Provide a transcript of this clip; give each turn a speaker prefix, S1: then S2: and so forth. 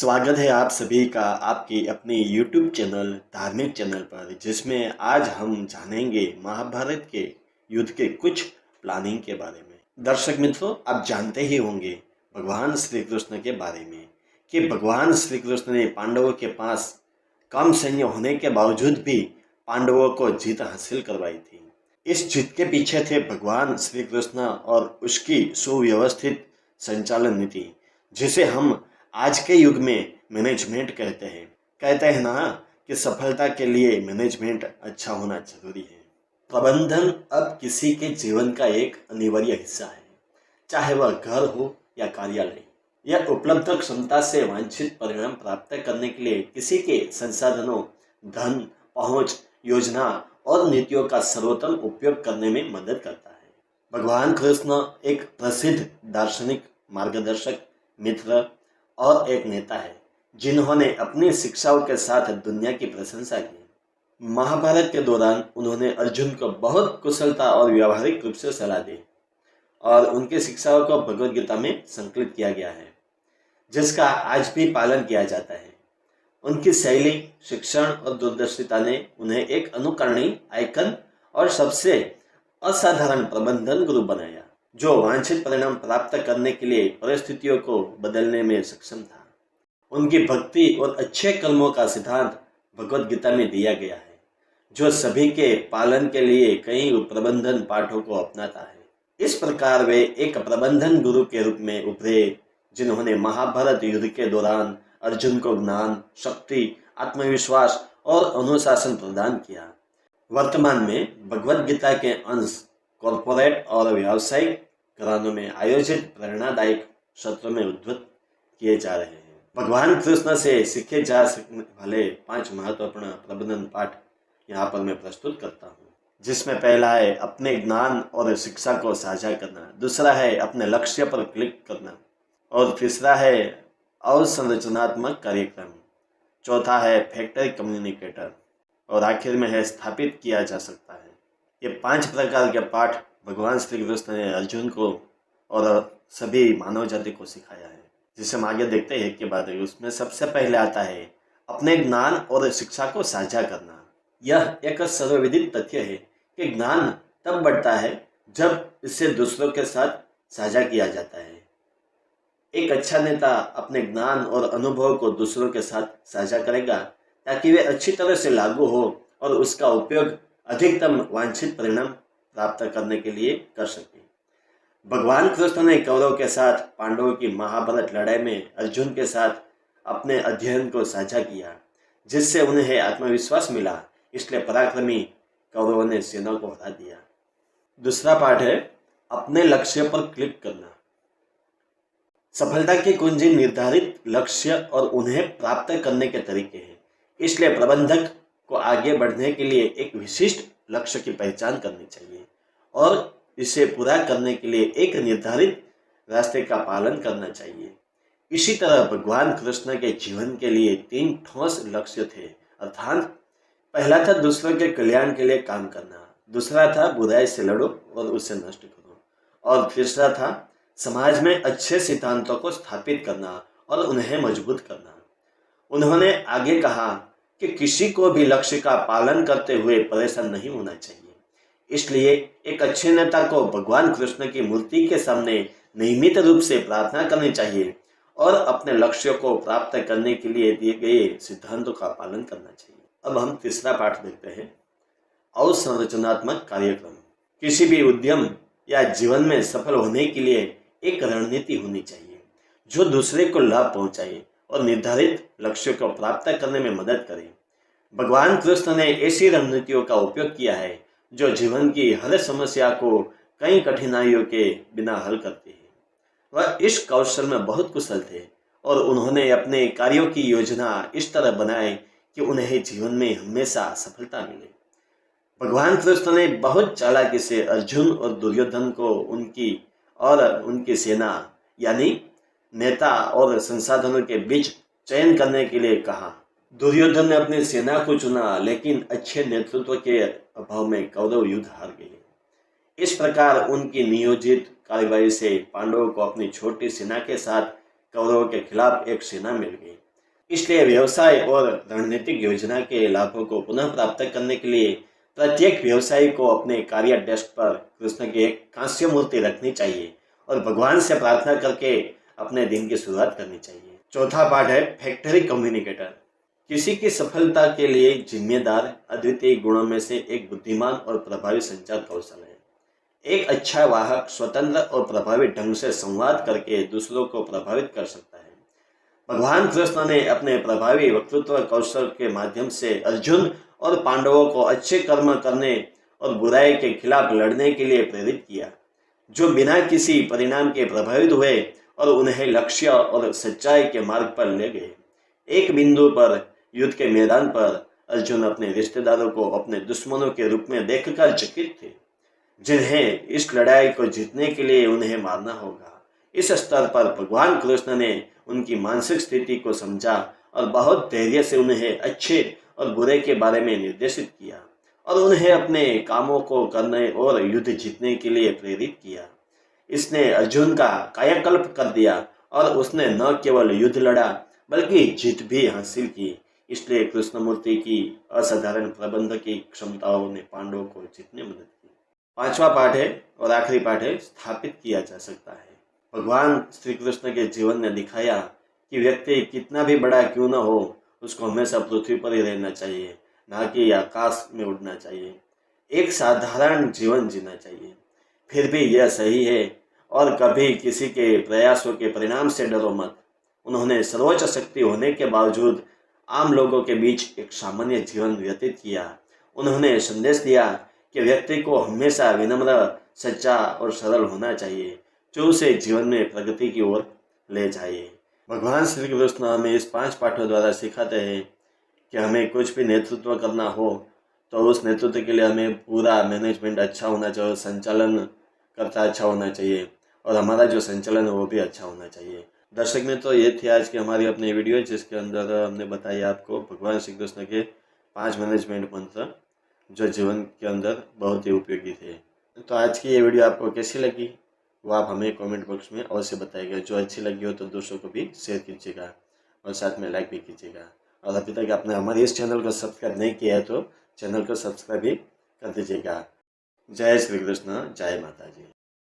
S1: स्वागत है आप सभी का आपके अपने YouTube चैनल धार्मिक चैनल पर, जिसमें आज हम जानेंगे महाभारत के युद्ध के कुछ प्लानिंग के बारे में। दर्शक मित्रों, आप जानते ही होंगे भगवान श्री कृष्ण के बारे में कि भगवान श्री कृष्ण ने पांडवों के पास कम सैन्य होने के बावजूद भी पांडवों को जीत हासिल करवाई थी। इस जीत के पीछे थे भगवान श्री कृष्ण और उसकी सुव्यवस्थित संचालन नीति, जिसे हम आज के युग में मैनेजमेंट कहते हैं ना कि सफलता के लिए मैनेजमेंट अच्छा होना जरूरी है। प्रबंधन अब किसी के जीवन का एक अनिवार्य हिस्सा है, चाहे वह घर हो या कार्यालय। यह उपलब्ध क्षमता से वांछित परिणाम प्राप्त करने के लिए किसी के संसाधनों, धन, पहुंच, योजना और नीतियों का सर्वोत्तम उपयोग करने में मदद करता है। भगवान कृष्ण एक प्रसिद्ध दार्शनिक, मार्गदर्शक, मित्र और एक नेता है, जिन्होंने अपनी शिक्षाओं के साथ दुनिया की प्रशंसा की। महाभारत के दौरान उन्होंने अर्जुन को बहुत कुशलता और व्यावहारिक रूप से सलाह दी और उनकी शिक्षाओं को भगवद गीता में संकलित किया गया है, जिसका आज भी पालन किया जाता है। उनकी शैली, शिक्षण और दूरदर्शिता ने उन्हें एक अनुकरणीय, आइकन और सबसे असाधारण प्रबंधन गुरु बनाया, जो वांछित परिणाम प्राप्त करने के लिए परिस्थितियों को बदलने में सक्षम था। उनकी भक्ति और अच्छे कर्मों का सिद्धांत भगवद गीता में दिया गया है, जो सभी के पालन के लिए कई प्रबंधन पाठों को अपनाता है। इस प्रकार वे एक प्रबंधन गुरु के रूप में उभरे, जिन्होंने महाभारत युद्ध के दौरान अर्जुन को ज्ञान, शक्ति, आत्मविश्वास और अनुशासन प्रदान किया। वर्तमान में भगवद गीता के अंश कॉर्पोरेट और व्यावसायिक घरानों में आयोजित प्रेरणादायक सत्रों में उद्धृत किए जा रहे हैं। भगवान कृष्ण से सीखे जा सकने वाले 5 महत्वपूर्ण प्रबंधन पाठ यहाँ पर मैं प्रस्तुत करता हूँ, जिसमें पहला है अपने ज्ञान और शिक्षा को साझा करना, दूसरा है अपने लक्ष्य पर क्लिक करना, और तीसरा है अवसंरचनात्मक कार्यक्रम, चौथा है फैक्टरी कम्युनिकेटर, और आखिर में है स्थापित किया जा सकता है। ये 5 प्रकार के पाठ भगवान श्री कृष्ण ने अर्जुन को और सभी मानव जाति को सिखाया है, जिसे हम आगे देखते हैं कि बात है। उसमें सबसे पहले आता है अपने ज्ञान और शिक्षा को साझा करना। यह एक सर्वविदित तथ्य है कि ज्ञान तब बढ़ता है जब इसे दूसरों के साथ साझा किया जाता है। एक अच्छा नेता अपने ज्ञान और अनुभव को दूसरों के साथ साझा करेगा ताकि वे अच्छी तरह से लागू हो और उसका उपयोग अधिकतम वांछित परिणाम प्राप्त करने के लिए कर सके। भगवान कृष्ण ने कौरव के साथ पांडवों की महाभारत लड़ाई में अर्जुन के साथ अपने अध्ययन को साझा किया, जिससे उन्हें आत्मविश्वास मिला। इसलिए पराक्रमी कौरवों ने सेना को हरा दिया। दूसरा पाठ है अपने लक्ष्य पर क्लिक करना। सफलता की कुंजी निर्धारित लक्ष्य और उन्हें प्राप्त करने के तरीके हैं। इसलिए प्रबंधक को आगे बढ़ने के लिए एक विशिष्ट लक्ष्य की पहचान करनी चाहिए और इसे पूरा करने के लिए एक निर्धारित रास्ते का पालन करना चाहिए। इसी तरह भगवान कृष्ण के जीवन के लिए 3 ठोस लक्ष्य थे, अर्थात पहला था दूसरों के कल्याण के लिए काम करना, दूसरा था बुराई से लड़ो और उसे नष्ट करो, और तीसरा था समाज में अच्छे सिद्धांतों को स्थापित करना और उन्हें मजबूत करना। उन्होंने आगे कहा कि किसी को भी लक्ष्य का पालन करते हुए परेशान नहीं होना चाहिए। इसलिए एक अच्छे नेता को भगवान कृष्ण की मूर्ति के सामने नियमित रूप से प्रार्थना करनी चाहिए और अपने लक्ष्यों को प्राप्त करने के लिए दिए गए सिद्धांतों का पालन करना चाहिए। अब हम तीसरा पाठ देखते हैं, अवसंरचनात्मक कार्यक्रम। किसी भी उद्यम या जीवन में सफल होने के लिए एक रणनीति होनी चाहिए जो दूसरे को लाभ पहुंचाए और निर्धारित लक्ष्यों को प्राप्त करने में मदद करे। भगवान कृष्ण ने ऐसी रणनीतियों का उपयोग किया है जो जीवन की हर समस्या को कई कठिनाइयों के बिना हल करती है। वह इस कौशल में बहुत कुशल थे और उन्होंने अपने कार्यों की योजना इस तरह बनाई कि उन्हें जीवन में हमेशा सफलता मिले। भगवान कृष्ण ने बहुत चालाकी से अर्जुन और दुर्योधन को उनकी सेना यानी नेता और संसाधनों के बीच चयन करने के लिए कहा। दुर्योधन ने अपनी सेना को चुना, लेकिन अच्छे नेतृत्व के अभाव में कौरव युद्ध हार गए। इस प्रकार उनकी नियोजित कार्यवाही से पांडवों को अपनी छोटी सेना के साथ कौरवों के खिलाफ एक सेना मिल गई, इसलिए व्यवसाय और रणनीतिक योजना के लाभों को पुनः प्राप्त करने के लिए प्रत्येक व्यवसायी को अपने कार्य डेस्क पर कृष्ण की एक कांस्य मूर्ति रखनी चाहिए और भगवान से प्रार्थना करके अपने दिन की शुरुआत करनी चाहिए। चौथा पाठ है फैक्ट्री कम्युनिकेटर। किसी की सफलता के लिए जिम्मेदार अद्वितीय गुणों में से एक बुद्धिमान और प्रभावी संचार कौशल है। एक अच्छा वाहक स्वतंत्र और प्रभावी ढंग से संवाद करके दूसरों को प्रभावित कर सकता है। भगवान कृष्ण ने अपने प्रभावी वक्तृत्व कौशल के माध्यम से अर्जुन और पांडवों को अच्छे कर्म करने और बुराई के खिलाफ लड़ने के लिए प्रेरित किया, जो बिना किसी परिणाम के प्रभावित हुए और उन्हें लक्ष्य और सच्चाई के मार्ग पर ले गए। एक बिंदु पर युद्ध के मैदान पर अर्जुन अपने रिश्तेदारों को अपने दुश्मनों के रूप में देखकर चकित थे, जिन्हें इस लड़ाई को जीतने के लिए उन्हें मारना होगा। इस स्तर पर भगवान कृष्ण ने उनकी मानसिक स्थिति को समझा और बहुत धैर्य से उन्हें अच्छे और बुरे के बारे में निर्देशित किया और उन्हें अपने कामों को करने और युद्ध जीतने के लिए प्रेरित किया। इसने अर्जुन का कायाकल्प कर दिया और उसने न केवल युद्ध लड़ा बल्कि जीत भी हासिल की। इसलिए कृष्णमूर्ति की असाधारण प्रबंध की क्षमताओं ने पांडवों को जीतने में मदद की। पांचवा पाठ है और आखिरी पाठ है स्थापित किया जा सकता है। भगवान श्री कृष्ण के जीवन ने दिखाया कि व्यक्ति कितना भी बड़ा क्यों न हो, उसको हमेशा पृथ्वी पर ही रहना चाहिए, ना कि आकाश में उड़ना चाहिए। एक साधारण जीवन जीना चाहिए। फिर भी यह सही है और कभी किसी के प्रयासों के परिणाम से डरो मत। उन्होंने सर्वोच्च शक्ति होने के बावजूद आम लोगों के बीच एक सामान्य जीवन व्यतीत किया। उन्होंने संदेश दिया कि व्यक्ति को हमेशा विनम्र, सच्चा और सरल होना चाहिए, जो उसे जीवन में प्रगति की ओर ले जाए। भगवान श्री कृष्ण हमें इस 5 पाठों द्वारा सिखाते हैं कि हमें कुछ भी नेतृत्व करना हो तो उस नेतृत्व के लिए हमें पूरा मैनेजमेंट अच्छा होना चाहिए, संचालन करता अच्छा होना चाहिए और हमारा जो संचालन है वो भी अच्छा होना चाहिए। दर्शक मित्रों, ये थी आज की हमारी अपनी वीडियो, जिसके अंदर हमने बताया आपको भगवान श्री कृष्ण के 5 मैनेजमेंट मंत्र, जो जीवन के अंदर बहुत ही उपयोगी थे। तो आज की ये वीडियो आपको कैसी लगी वो आप हमें कमेंट बॉक्स में अवश्य बताइएगा। जो अच्छी लगी हो तो दोस्तों को भी शेयर कीजिएगा और साथ में लाइक भी कीजिएगा। और अभी तक आपने हमारे इस चैनल को सब्सक्राइब नहीं किया है तो चैनल को सब्सक्राइब भी कर दीजिएगा। जय श्री कृष्ण, जय माता जी।